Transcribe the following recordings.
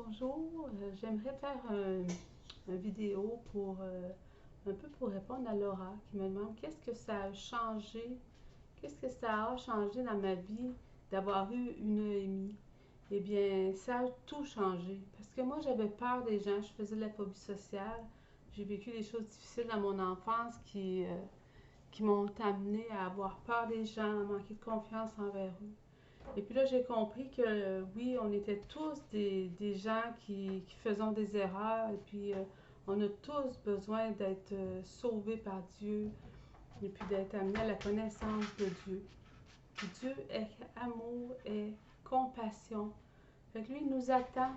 Bonjour, j'aimerais faire une vidéo pour un peu pour répondre à Laura qui me demande qu'est-ce que ça a changé, qu'est-ce que ça a changé dans ma vie d'avoir eu une EMI. Eh bien, ça a tout changé parce que moi j'avais peur des gens, je faisais de la phobie sociale, j'ai vécu des choses difficiles dans mon enfance qui m'ont amené à avoir peur des gens, à manquer de confiance envers eux. Et puis là, j'ai compris que oui, on était tous des gens qui faisons des erreurs et puis on a tous besoin d'être sauvés par Dieu et puis d'être amenés à la connaissance de Dieu. Dieu est amour, est compassion. Fait que lui, il attend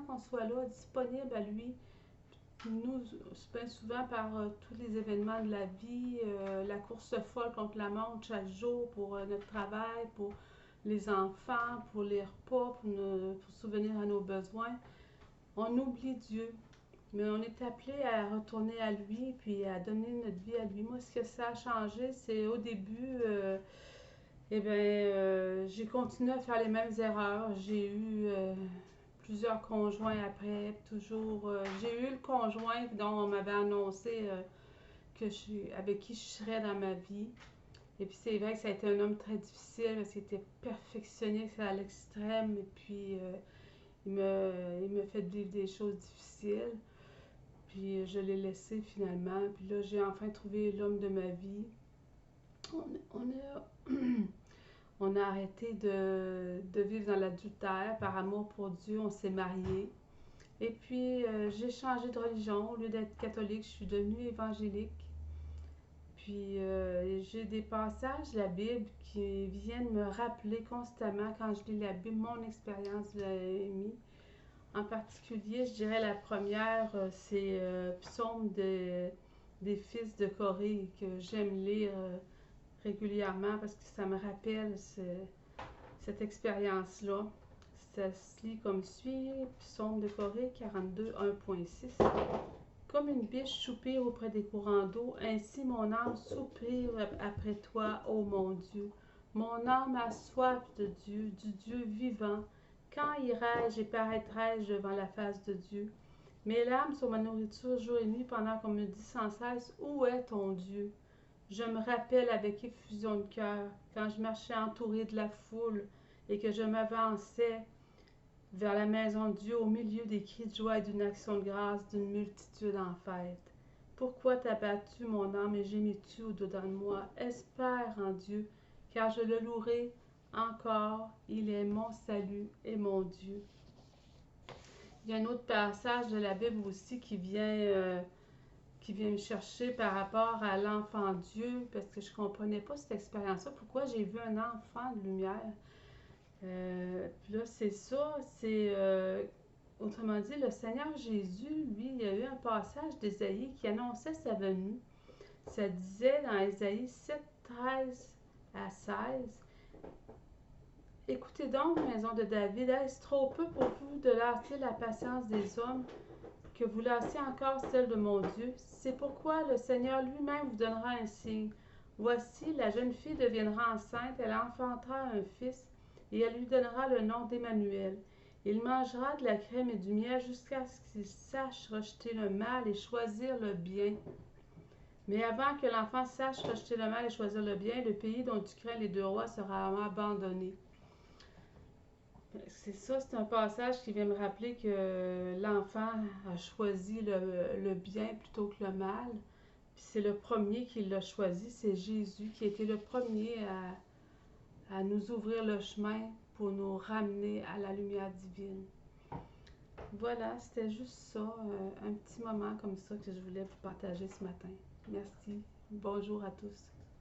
qu'on soit là, disponible à lui. Nous, bien souvent par tous les événements de la vie, la course folle contre la montre chaque jour pour notre travail, pour les enfants, pour les repas, pour subvenir à nos besoins, on oublie Dieu. Mais on est appelé à retourner à lui, puis à donner notre vie à lui. Moi, ce que ça a changé, c'est au début, j'ai continué à faire les mêmes erreurs. J'ai eu plusieurs conjoints après, toujours. J'ai eu le conjoint dont on m'avait annoncé avec qui je serais dans ma vie. Et puis c'est vrai que ça a été un homme très difficile parce qu'il était perfectionniste à l'extrême. Et puis il me fait vivre des choses difficiles. Puis je l'ai laissé finalement. Puis là, j'ai enfin trouvé l'homme de ma vie. On a, on a arrêté de vivre dans l'adultère. Par amour pour Dieu, on s'est mariés. Et puis, j'ai changé de religion. Au lieu d'être catholique, je suis devenue évangélique. Puis, j'ai des passages de la Bible qui viennent me rappeler constamment, quand je lis la Bible, mon expérience de l'AMI. En particulier, je dirais la première, c'est Psaume des fils de Corée, que j'aime lire régulièrement parce que ça me rappelle cette expérience-là. Ça se lit comme suit, Psaume de Corée 42, 1.6. Comme une biche soupire auprès des courants d'eau, ainsi mon âme soupire après toi, ô mon Dieu. Mon âme a soif de Dieu, du Dieu vivant. Quand irai-je et paraîtrai-je devant la face de Dieu? Mes larmes sont ma nourriture jour et nuit pendant qu'on me dit sans cesse, où est ton Dieu? Je me rappelle avec effusion de cœur, quand je marchais entouré de la foule et que je m'avançais vers la maison de Dieu au milieu des cris de joie et d'une action de grâce d'une multitude en fête. Pourquoi t'as battu mon âme et gémis-tu au-dedans de moi? Espère en Dieu, car je le louerai encore. Il est mon salut et mon Dieu. Il y a un autre passage de la Bible aussi qui vient me chercher par rapport à l'enfant Dieu, parce que je ne comprenais pas cette expérience-là. Pourquoi j'ai vu un enfant de lumière? Puis là, c'est ça, autrement dit, le Seigneur Jésus, lui, il y a eu un passage d'Ésaïe qui annonçait sa venue. Ça disait dans Ésaïe 7, 13 à 16, écoutez donc, maison de David, est-ce trop peu pour vous de lasser la patience des hommes, que vous lassiez encore celle de mon Dieu? C'est pourquoi le Seigneur lui-même vous donnera un signe. Voici, la jeune fille deviendra enceinte, elle enfantera un fils, et elle lui donnera le nom d'Emmanuel. Il mangera de la crème et du miel jusqu'à ce qu'il sache rejeter le mal et choisir le bien. Mais avant que l'enfant sache rejeter le mal et choisir le bien, le pays dont tu crains les deux rois sera abandonné. C'est ça, c'est un passage qui vient me rappeler que l'enfant a choisi le bien plutôt que le mal. Puis c'est le premier qui l'a choisi, c'est Jésus qui a été le premier à nous ouvrir le chemin pour nous ramener à la lumière divine. Voilà, c'était juste ça, un petit moment comme ça que je voulais vous partager ce matin. Merci. Bonjour à tous.